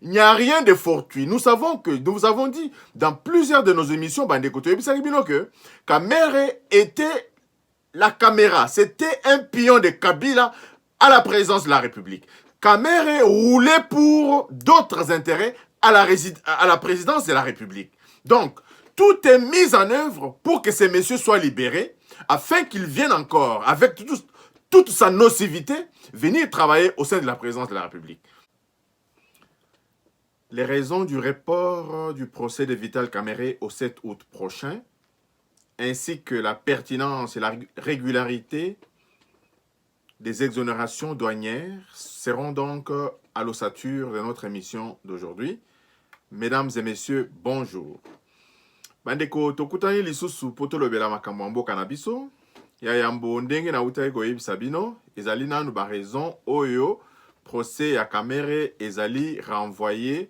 Il n'y a rien de fortuit. Nous vous avons dit dans plusieurs de nos émissions, que Kamere était la caméra. C'était un pion de Kabila à la présidence de la République. Kamere roulait pour d'autres intérêts à la présidence de la République. Donc, tout est mis en œuvre pour que ces messieurs soient libérés, afin qu'ils viennent encore, avec toute sa nocivité, venir travailler au sein de la présidence de la République. Les raisons du report du procès de Vital Kamerhe au 7 août prochain, ainsi que la pertinence et la régularité des exonérations douanières, seront donc à l'ossature de notre émission d'aujourd'hui. Mesdames et messieurs, bonjour. Bandeko tokutani lisusu poto lobela makambo ya mboka na biso ya yambo ndenge na utaki koyebisa bino ezali nanu ba raison oyo procès ya Kamerhe ezali renvoyé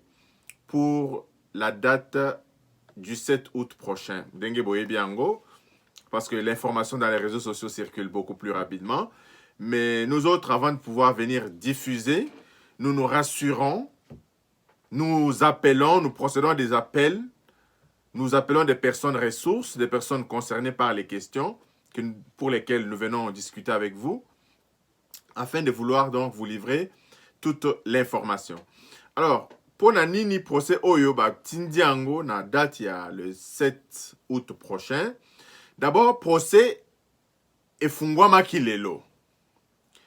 pour la date du 7 août prochain. Ndenge boyebi yango parce que l'information dans les réseaux sociaux circule beaucoup plus rapidement. Mais nous autres, avant de pouvoir venir diffuser, nous nous rassurons, nous appelons, nous procédons à des appels. Nous appelons des personnes ressources, des personnes concernées par les questions pour lesquelles nous venons discuter avec vous, afin de vouloir donc vous livrer toute l'information. Alors, pour la nini procès oyo tindiango na date ya le 7 août prochain, d'abord procès efungwama kilelo,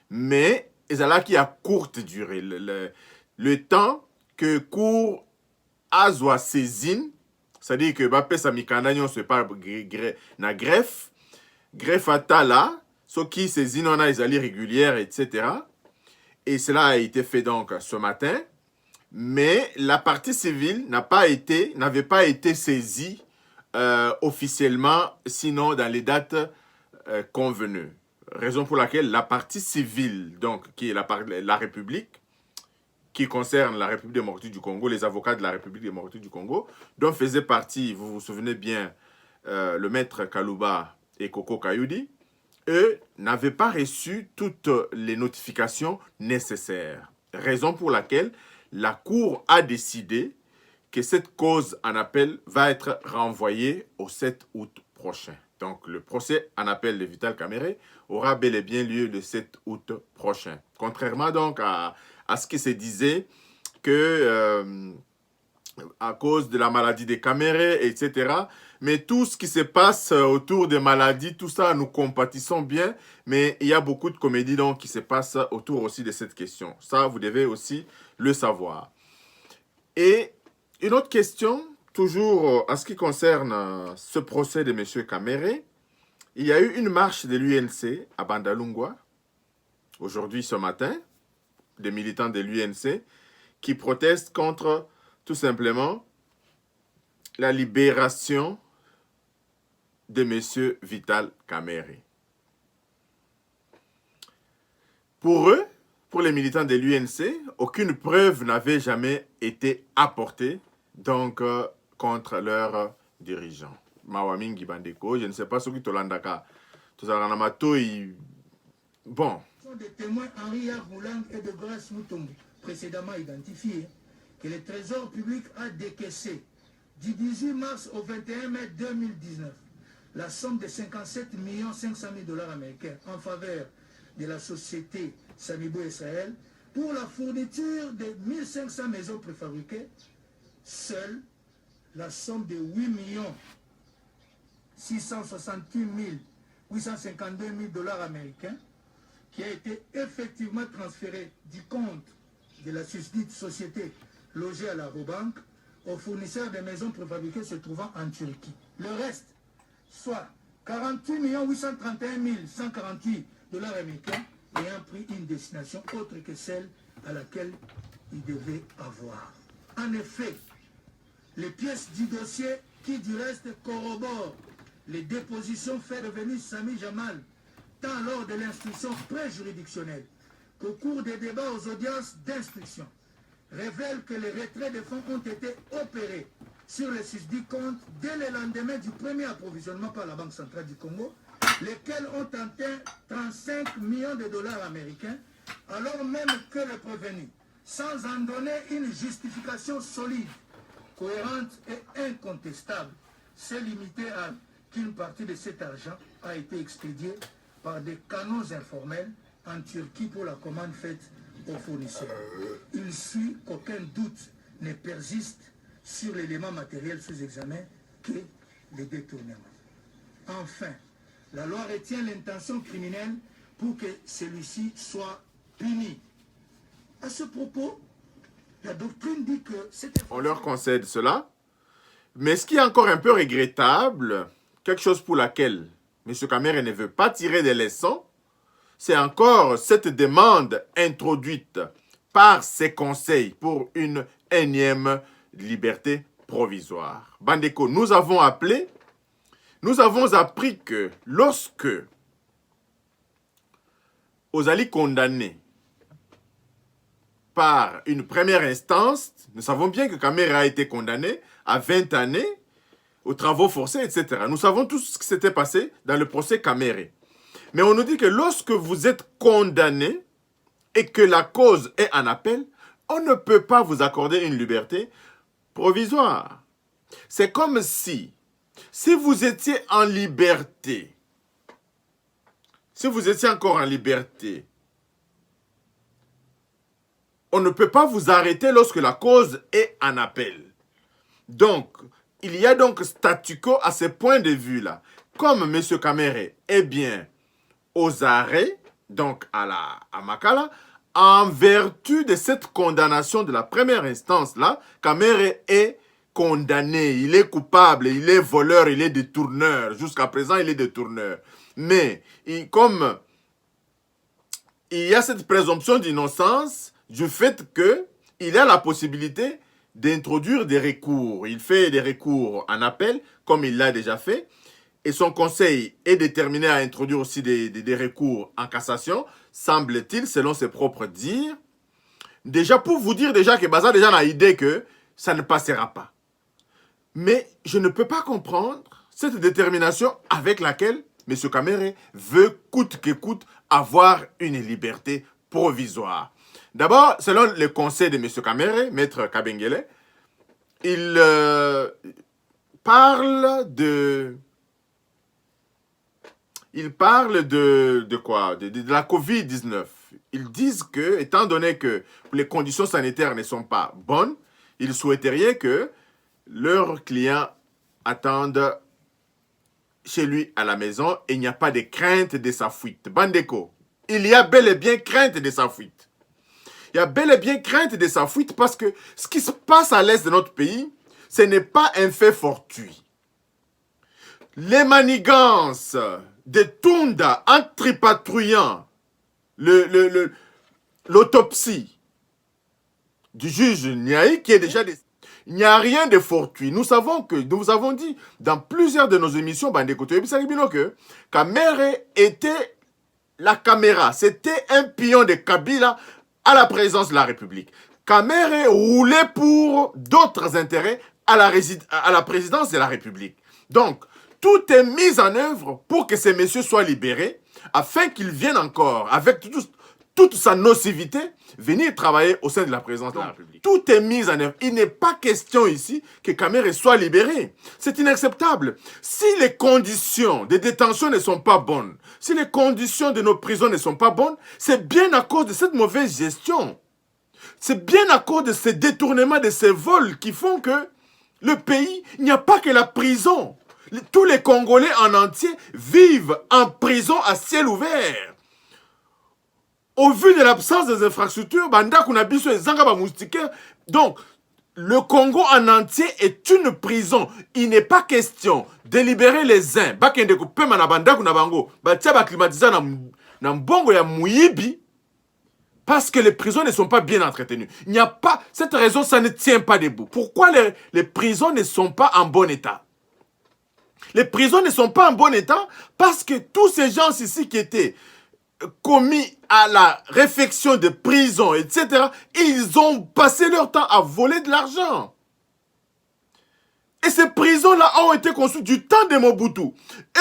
mais ezalaki à courte durée. Le temps que cour azwa saisine, c'est-à-dire que bapesa mikanda nyonso pas na greffe atala, ce qui saisine on a ezali régulière, etc. Et cela a été fait donc ce matin, mais la partie civile n'avait pas été saisie officiellement, sinon dans les dates convenues. Raison pour laquelle la partie civile, donc qui est la République, qui concerne la République démocratique du Congo, les avocats de la République démocratique du Congo, dont faisait partie, vous vous souvenez bien, le maître Kalouba et Koko Kayudi, eux n'avaient pas reçu toutes les notifications nécessaires. Raison pour laquelle la Cour a décidé que cette cause en appel va être renvoyée au 7 août prochain. Donc, le procès en appel de Vital Kamerhe aura bel et bien lieu le 7 août prochain. Contrairement donc à ce qui se disait que à cause de la maladie de Kamerhe, etc. Mais tout ce qui se passe autour des maladies, tout ça, nous compatissons bien. Mais il y a beaucoup de comédies donc, qui se passent autour aussi de cette question. Ça, vous devez aussi le savoir. Et une autre question, toujours en ce qui concerne ce procès de M. Kamerhe, il y a eu une marche de l'UNC à Bandalungwa, aujourd'hui ce matin, des militants de l'UNC, qui protestent contre tout simplement la libération de M. Vital Kamerhe. Pour eux, pour les militants de l'UNC, aucune preuve n'avait jamais été apportée donc contre leurs dirigeants. Mawamingi Bandeko, je ne sais pas ce qui Tolandaka, bon. Des témoins Henri Roulang et de Grace Mutombo, précédemment identifiés, que le Trésor public a décaissé du 18 mars au 21 mai 2019 la somme de 57 500 000 $ américains en faveur de la société Samibo Israël pour la fourniture de 1500 maisons préfabriquées. Seule la somme de 8 668 852 000 $ américains qui a été effectivement transférée du compte de la susdite société logée à la Robank aux fournisseurs des maisons préfabriquées se trouvant en Turquie. Le reste, soit 48 831 148 $ américains, ayant pris une destination autre que celle à laquelle il devait avoir. En effet, les pièces du dossier qui du reste corroborent les dépositions faites revenir Sami Jamal tant lors de l'instruction préjuridictionnelle qu'au cours des débats aux audiences d'instruction, révèlent que les retraits de fonds ont été opérés sur les susdits comptes dès le lendemain du premier approvisionnement par la Banque centrale du Congo, lesquels ont atteint 35 millions de $ américains, alors même que le prévenu sans en donner une justification solide, cohérente et incontestable, s'est limité à qu'une partie de cet argent a été expédiée par des canaux informels en Turquie pour la commande faite aux fournisseurs. Il suit qu'aucun doute ne persiste sur l'élément matériel sous examen que les détournements. Enfin, la loi retient l'intention criminelle pour que celui-ci soit puni. À ce propos, la doctrine dit que on leur concède cela. Mais ce qui est encore un peu regrettable, quelque chose pour laquelle M. Kamere ne veut pas tirer des leçons, c'est encore cette demande introduite par ses conseils pour une énième liberté provisoire. Bandeko, nous avons appris que lorsque Ozali condamné par une première instance, nous savons bien que Kamere a été condamné à 20 années aux travaux forcés, etc. Nous savons tout ce qui s'était passé dans le procès Kamere. Mais on nous dit que lorsque vous êtes condamné et que la cause est en appel, on ne peut pas vous accorder une liberté provisoire. C'est comme si vous étiez en liberté, si vous étiez encore en liberté, on ne peut pas vous arrêter lorsque la cause est en appel. Donc, il y a donc statu quo à ce point de vue-là. Comme M. Kamere est bien aux arrêts, donc à Makala, en vertu de cette condamnation de la première instance-là, Kamere est condamné, il est coupable, il est voleur, il est détourneur. Jusqu'à présent, il est détourneur. Mais, comme il y a cette présomption d'innocence du fait qu'il a la possibilité d'introduire des recours. Il fait des recours en appel, comme il l'a déjà fait, et son conseil est déterminé à introduire aussi des recours en cassation, semble-t-il, selon ses propres dires. Déjà, pour vous dire déjà que Baza déjà a l'idée que ça ne passera pas. Mais je ne peux pas comprendre cette détermination avec laquelle M. Kamere veut coûte que coûte avoir une liberté provisoire. D'abord, selon le conseil de M. Kamere, Maître Kabengele, il parle de quoi? De la COVID-19. Ils disent que, étant donné que les conditions sanitaires ne sont pas bonnes, ils souhaiteraient que leurs clients attendent chez lui à la maison et il n'y a pas de crainte de sa fuite. Bandeko, il y a bel et bien crainte de sa fuite. Il y a bel et bien crainte de sa fuite parce que ce qui se passe à l'est de notre pays, ce n'est pas un fait fortuit. Les manigances de Tunda en tripatouillant l'autopsie du juge Niaï qui est déjà... Il n'y a rien de fortuit. Nous avons dit dans plusieurs de nos émissions, que Kamere était la caméra. C'était un pion de Kabila à la présidence de la République. Kamere roulait pour d'autres intérêts à la présidence de la République. Donc, tout est mis en œuvre pour que ces messieurs soient libérés, afin qu'ils viennent encore, avec toute sa nocivité, venir travailler au sein de la présidence de la République. Tout est mis en œuvre. Il n'est pas question ici que Kamere soit libéré. C'est inacceptable. Si les conditions de détention ne sont pas bonnes, si les conditions de nos prisons ne sont pas bonnes, c'est bien à cause de cette mauvaise gestion. C'est bien à cause de ces détournements, de ces vols qui font que le pays, il n'y a pas que la prison. Tous les Congolais en entier vivent en prison à ciel ouvert. Au vu de l'absence des infrastructures, donc, le Congo en entier est une prison. Il n'est pas question de libérer les uns. Parce que les prisons ne sont pas bien entretenues. Il n'y a pas... Cette raison, ça ne tient pas debout. Pourquoi les prisons ne sont pas en bon état? Les prisons ne sont pas en bon état parce que tous ces gens ici qui étaient commis à la réfection de prison, etc., ils ont passé leur temps à voler de l'argent. Et ces prisons-là ont été construites du temps de Mobutu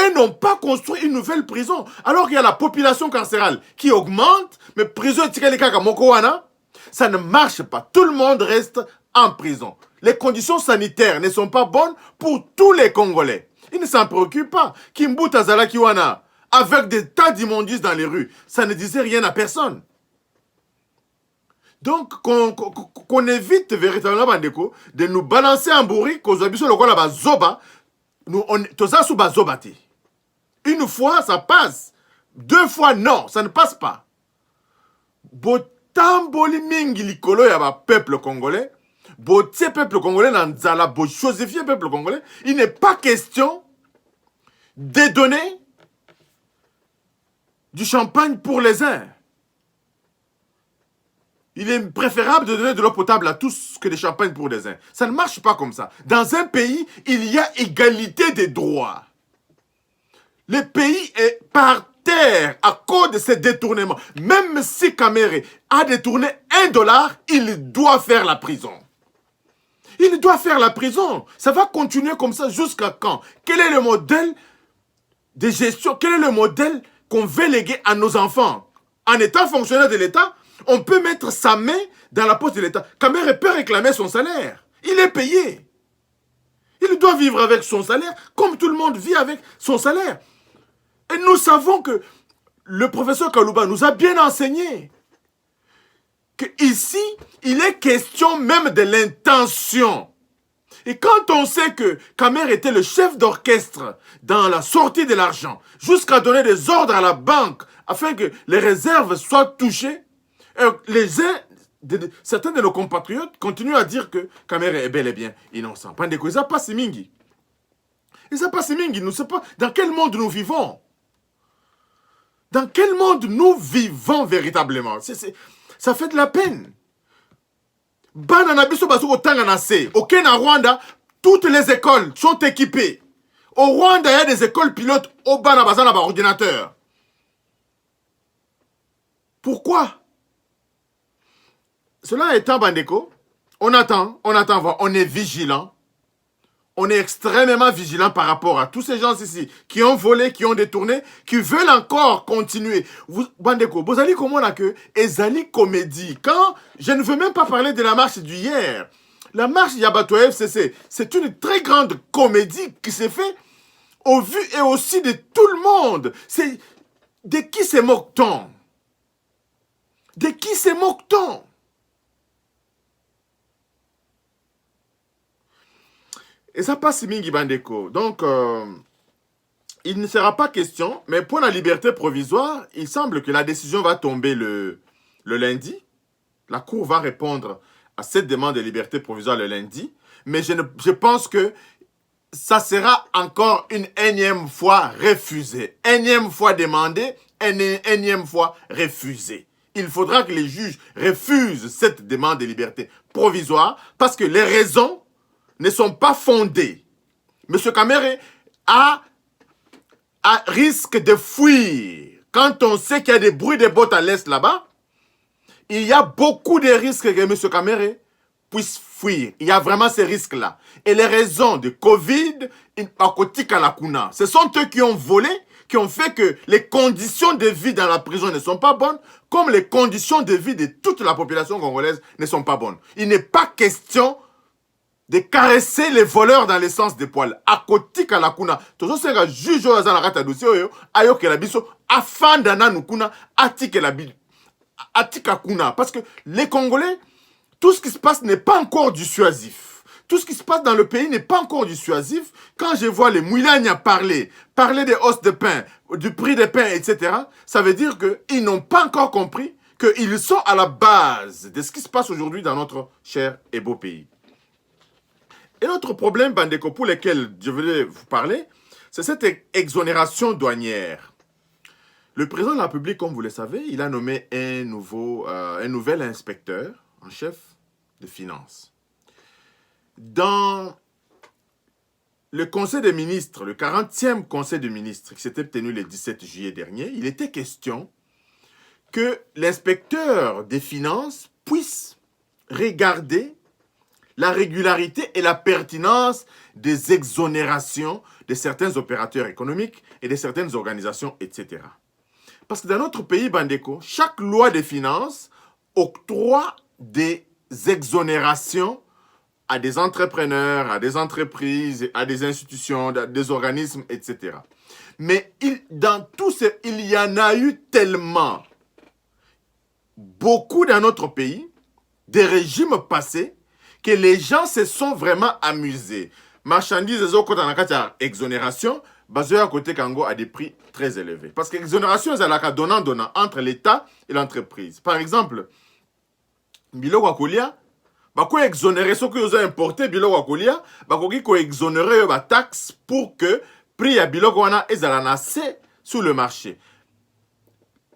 et n'ont pas construit une nouvelle prison. Alors qu'il y a la population carcérale qui augmente, mais prison Tikalikaka Mokowana, Ça ne marche pas. Tout le monde reste en prison. Les conditions sanitaires ne sont pas bonnes pour tous les Congolais. Ils ne s'en préoccupent pas. Kimbuta Zalakiwana, avec des tas d'immondices dans les rues, ça ne disait rien à personne. Donc, qu'on évite véritablement, Bandeko, de nous balancer en bourrique, qu'on soit le la bazoba, nous, une fois, ça passe. 2 fois, non, ça ne passe pas. Botamboli mingi likolo ya ba peuple congolais, botie peuple congolais dans nzala, bo chosifier peuple congolais, il n'est pas question de donner du champagne pour les uns. Il est préférable de donner de l'eau potable à tous que des champagnes pour les uns. Ça ne marche pas comme ça. Dans un pays, il y a égalité des droits. Le pays est par terre à cause de ces détournements. Même si Kamere a détourné $1, il doit faire la prison. Il doit faire la prison. Ça va continuer comme ça jusqu'à quand? Quel est le modèle de gestion? Quel est le modèle qu'on veut léguer à nos enfants? En étant fonctionnaire de l'État, on peut mettre sa main dans la poche de l'État. Kamere peut réclamer son salaire. Il est payé. Il doit vivre avec son salaire comme tout le monde vit avec son salaire. Et nous savons que le professeur Kalouba nous a bien enseigné qu'ici, il est question même de l'intention. Et quand on sait que Kamere était le chef d'orchestre dans la sortie de l'argent, jusqu'à donner des ordres à la banque afin que les réserves soient touchées, certains de nos compatriotes continuent à dire que Kamere est bel et bien innocent. Pandeko, ils n'ont pas si mingi. Ils n'ont pas si mingi. Nous ne savons pas dans quel monde nous vivons. Dans quel monde nous vivons véritablement? Ça fait de la peine. Au Kenya, Rwanda, toutes les écoles sont équipées. Au Rwanda, il y a des écoles pilotes au Bana Bazana par ordinateur. Pourquoi? Cela étant, Bandeko, on attend, on est vigilant. On est extrêmement vigilant par rapport à tous ces gens ici qui ont volé, qui ont détourné, qui veulent encore continuer. Bandeko, vous allez comment là que Ezali comédie. Quand je ne veux même pas parler de la marche d'hier. La marche Yabato FCC, c'est une très grande comédie qui s'est faite au vu et aussi de tout le monde. De qui se moque-t-on? De qui se moque-t-on? Et ça passe Mingi Bandeko. Donc, il ne sera pas question, mais pour la liberté provisoire, il semble que la décision va tomber le lundi. La Cour va répondre à cette demande de liberté provisoire le lundi. Mais je pense que ça sera encore une énième fois refusé. Énième fois demandé, énième fois refusé. Il faudra que les juges refusent cette demande de liberté provisoire parce que les raisons ne sont pas fondées. M. Kamere risque de fuir. Quand on sait qu'il y a des bruits de bottes à l'est là-bas, il y a beaucoup de risques que M. Kamere puisse fuir. Il y a vraiment ces risques-là. Et les raisons de Covid, ce sont eux qui ont volé, qui ont fait que les conditions de vie dans la prison ne sont pas bonnes, comme les conditions de vie de toute la population congolaise ne sont pas bonnes. Il n'est pas question de caresser les voleurs dans le sens des poils. Akotika la kuna. Tozo senga juge oyo aza na kata dossier oyo ayoke la biso afanda na nukuna atike la bil atika kuna parce que les Congolais, tout ce qui se passe n'est pas encore dissuasif. Tout ce qui se passe dans le pays n'est pas encore dissuasif. Quand je vois les Moulagna parler des hausses de pain, du prix des pains, etc., ça veut dire qu'ils n'ont pas encore compris qu'ils sont à la base de ce qui se passe aujourd'hui dans notre cher et beau pays. Et l'autre problème, Bandeko, pour lequel je voulais vous parler, c'est cette exonération douanière. Le président de la République, comme vous le savez, il a nommé un nouvel inspecteur en chef de finances. Dans le Conseil des ministres, le 40e Conseil des ministres, qui s'était tenu le 17 juillet dernier, il était question que l'inspecteur des finances puisse regarder la régularité et la pertinence des exonérations de certains opérateurs économiques et de certaines organisations, etc. Parce que dans notre pays, Bandeko, chaque loi des finances octroie des exonérations à des entrepreneurs, à des entreprises, à des institutions, à des organismes, etc. Mais dans tout ce, il y en a eu tellement, beaucoup dans notre pays, des régimes passés, que les gens se sont vraiment amusés. Marchandises, quand on a exonération, basé à côté Kango à des prix très élevés. Parce que l'exonération, c'est la donnant-donnant entre l'État et l'entreprise. Par exemple, Bilo Wakolia, bako exonérer ce que vous avez importé Bilo Wakolia, bako ko exonérer ba taxe pour que prix à Bilo Wana ezalanasse sur le marché.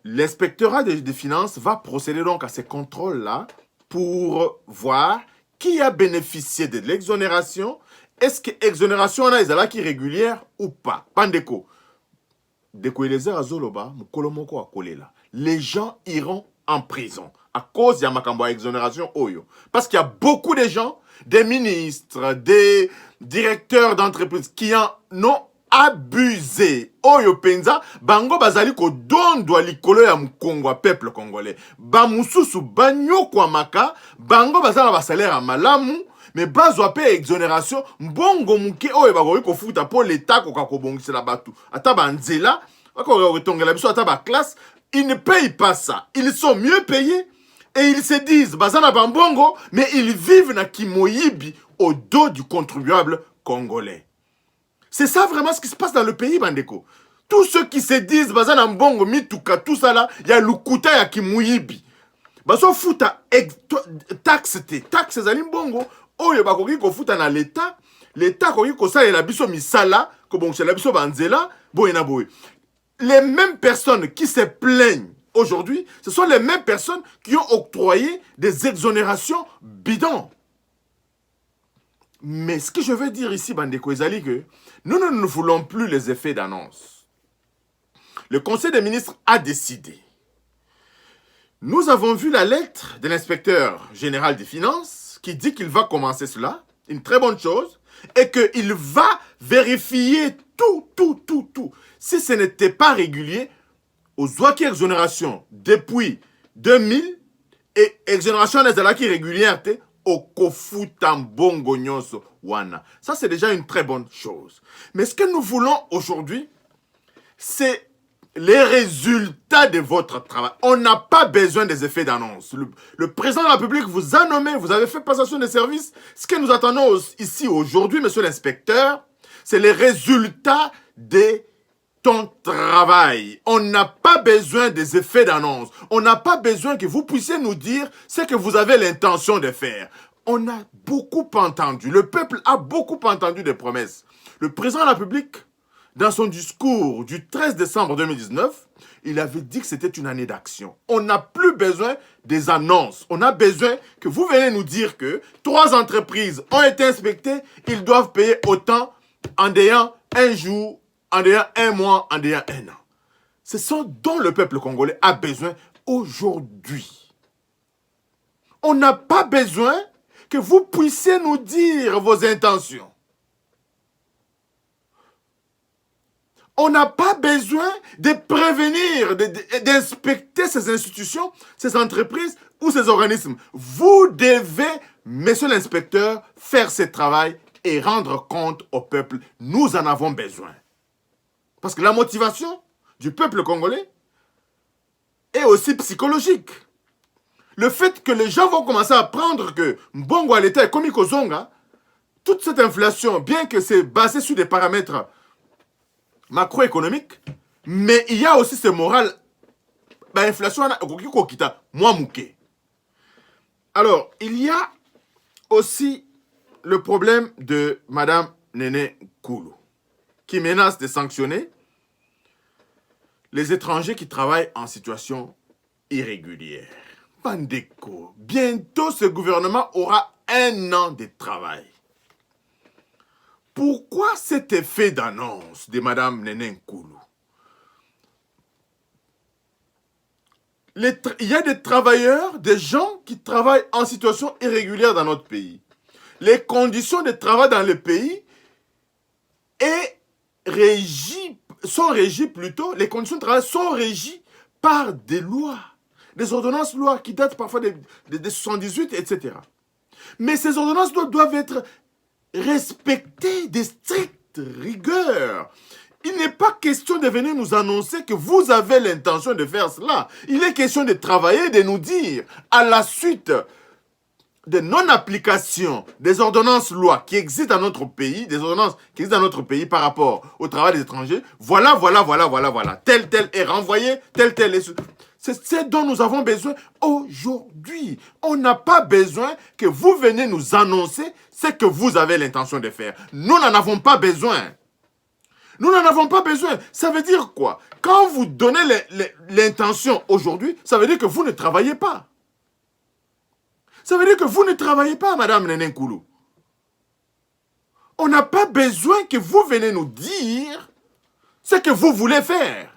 L'inspectorat des finances va procéder donc à ces contrôles-là pour voir qui a bénéficié de l'exonération. Est-ce que l'exonération est régulière ou pas? Pandeko. Les gens iront en prison à cause de ma exonération Oyo. Parce qu'il y a beaucoup de gens, des ministres, des directeurs d'entreprises qui en ont abusé. Oyo penza, bango bazali ko dondo likolo ya mkongo peuple congolais. Ba mususu banyo kwa maka, bango bazala ba salaire malamu, mais bazwa pe exonération, mbongo muke oyo bakoki kofuta po l'État koka kobongisela batu. Ata ba nzela, bako retongela biso ata ba classe, ils ne payent pas ça. Ils sont mieux payés et ils se disent bazana bambongo, mais ils vivent na kimoyibi au dos du contribuable congolais. C'est ça vraiment ce qui se passe dans le pays, Bandeko. Tous ceux qui se disent, bazana mbongo, mituka, tout ça là, il y a lukuta ya kimuyibi. Baso futa taxe zali mbongo, oyo bakoki ko futa na l'État, l'État koki ko sa la biso misala, ko bonche la biso banzela, boyena boy. Les mêmes personnes qui se plaignent aujourd'hui, ce sont les mêmes personnes qui ont octroyé des exonérations bidons. Mais ce que je veux dire ici, Bandeko Ezali, que nous ne voulons plus les effets d'annonce. Le Conseil des ministres a décidé. Nous avons vu la lettre de l'inspecteur général des finances qui dit qu'il va commencer cela, une très bonne chose, et qu'il va vérifier tout. Si ce n'était pas régulier, aux Ouaki exonération depuis 2000 et exonération des alaki régulière, wana. Ça, c'est déjà une très bonne chose. Mais ce que nous voulons aujourd'hui, c'est les résultats de votre travail. On n'a pas besoin des effets d'annonce. Le président de la République vous a nommé, vous avez fait passation de service. Ce que nous attendons ici aujourd'hui, monsieur l'inspecteur, c'est les résultats de ton travail. On n'a pas besoin des effets d'annonce. On n'a pas besoin que vous puissiez nous dire ce que vous avez l'intention de faire. On a beaucoup entendu, le peuple a beaucoup entendu des promesses. Le président de la République, dans son discours du 13 décembre 2019, il avait dit que c'était une année d'action. On n'a plus besoin des annonces. On a besoin que vous venez nous dire que 3 entreprises ont été inspectées, ils doivent payer autant en ayant un jour, en ayant un mois, en ayant un an. C'est ce dont le peuple congolais a besoin aujourd'hui. On n'a pas besoin que vous puissiez nous dire vos intentions. On n'a pas besoin de prévenir, d'inspecter ces institutions, ces entreprises ou ces organismes. Vous devez, monsieur l'inspecteur, faire ce travail et rendre compte au peuple. Nous en avons besoin. Parce que la motivation du peuple congolais est aussi psychologique. Le fait que les gens vont commencer à apprendre que Mbongo à l'État est comme Ikozonga, toute cette inflation, bien que c'est basé sur des paramètres macroéconomiques, mais il y a aussi ce moral, l'inflation, moi mouké. Alors, il y a aussi le problème de Madame Néné Koulou, qui menace de sanctionner les étrangers qui travaillent en situation irrégulière. Pandeko, bientôt ce gouvernement aura 1 an de travail. Pourquoi cet effet d'annonce de Madame Néné Koulou? Il y a des travailleurs, des gens qui travaillent en situation irrégulière dans notre pays. Les conditions de travail dans le pays sont régies plutôt, les conditions de travail sont régies par des lois. des ordonnances lois qui datent parfois de 78, etc. Mais ces ordonnances doivent être respectées des strictes rigueurs. Il n'est pas question de venir nous annoncer que vous avez l'intention de faire cela. Il est question de travailler, de nous dire, à la suite de non-application des ordonnances lois qui existent dans notre pays, des ordonnances qui existent dans notre pays par rapport au travail des étrangers, voilà. Tel est renvoyé, tel est... C'est ce dont nous avons besoin aujourd'hui. On n'a pas besoin que vous veniez nous annoncer ce que vous avez l'intention de faire. Nous n'en avons pas besoin. Nous n'en avons pas besoin. Ça veut dire quoi? Quand vous donnez l'intention aujourd'hui, ça veut dire que vous ne travaillez pas. Ça veut dire que vous ne travaillez pas, Madame Nenenkoulou. On n'a pas besoin que vous venez nous dire ce que vous voulez faire.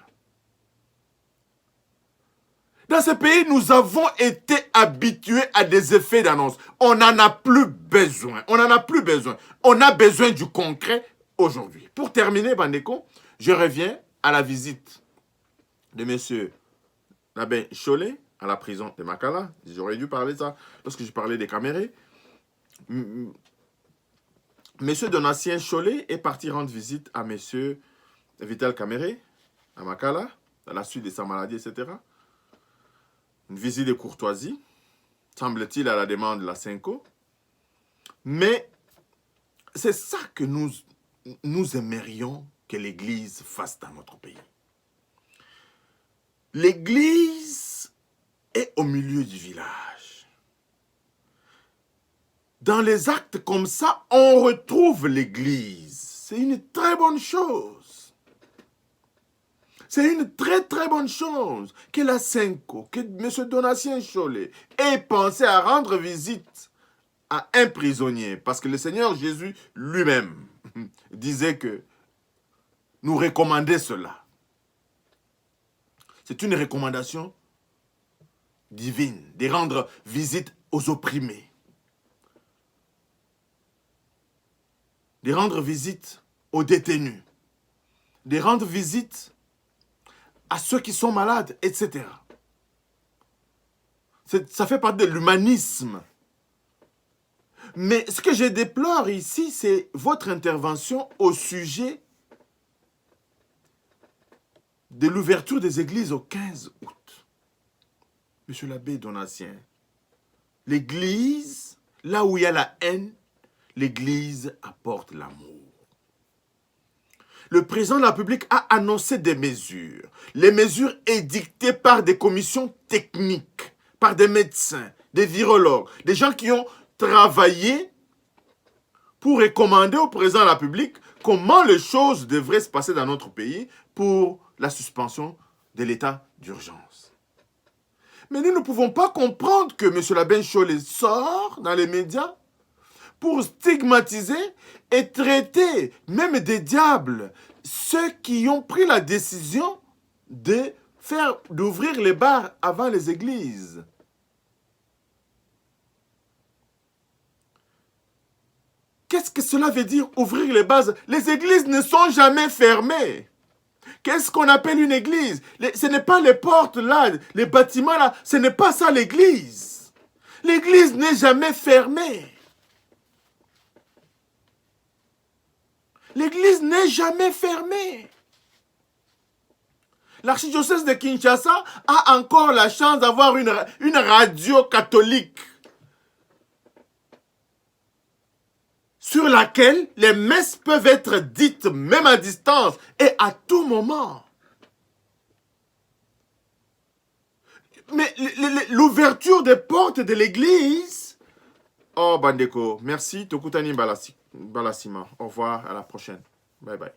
Dans ce pays, nous avons été habitués à des effets d'annonce. On n'en a plus besoin. On n'en a plus besoin. On a besoin du concret aujourd'hui. Pour terminer, Bandeko, je reviens à la visite de M. l'abbé Cholet à la prison de Makala. J'aurais dû parler de ça lorsque je parlais des Camérés. M. Donatien Cholet est parti rendre visite à M. Vital Caméré à Makala, à la suite de sa maladie, etc. Une visite de courtoisie, semble-t-il à la demande de la Cinco. Mais c'est ça que nous aimerions que l'Église fasse dans notre pays. L'Église est au milieu du village. Dans les actes comme ça, on retrouve l'Église. C'est une très bonne chose. C'est une très très bonne chose que la Cinco, que M. Donatien Cholet ait pensé à rendre visite à un prisonnier. Parce que le Seigneur Jésus lui-même disait que nous recommandait cela. C'est une recommandation divine de rendre visite aux opprimés. De rendre visite aux détenus. De rendre visite à ceux qui sont malades, etc. Ça fait partie de l'humanisme. Mais ce que je déplore ici, c'est votre intervention au sujet de l'ouverture des églises au 15 août. Monsieur l'abbé Donatien, l'église, là où il y a la haine, l'église apporte l'amour. Le président de la République a annoncé des mesures. Les mesures édictées par des commissions techniques, par des médecins, des virologues, des gens qui ont travaillé pour recommander au président de la République comment les choses devraient se passer dans notre pays pour la suspension de l'état d'urgence. Mais nous ne pouvons pas comprendre que M. l'abbé Cholet sort dans les médias pour stigmatiser et traiter, même des diables, ceux qui ont pris la décision d'ouvrir les bars avant les églises. Qu'est-ce que cela veut dire, ouvrir les bars? Les églises ne sont jamais fermées. Qu'est-ce qu'on appelle une église? Ce n'est pas les portes là, les bâtiments là, ce n'est pas ça l'église. L'église n'est jamais fermée. L'église n'est jamais fermée. L'archidiocèse de Kinshasa a encore la chance d'avoir une radio catholique sur laquelle les messes peuvent être dites même à distance et à tout moment. Mais l'ouverture des portes de l'église... Oh, Bandeko, merci. Tokutani Balasima. Au revoir, à la prochaine. Bye bye.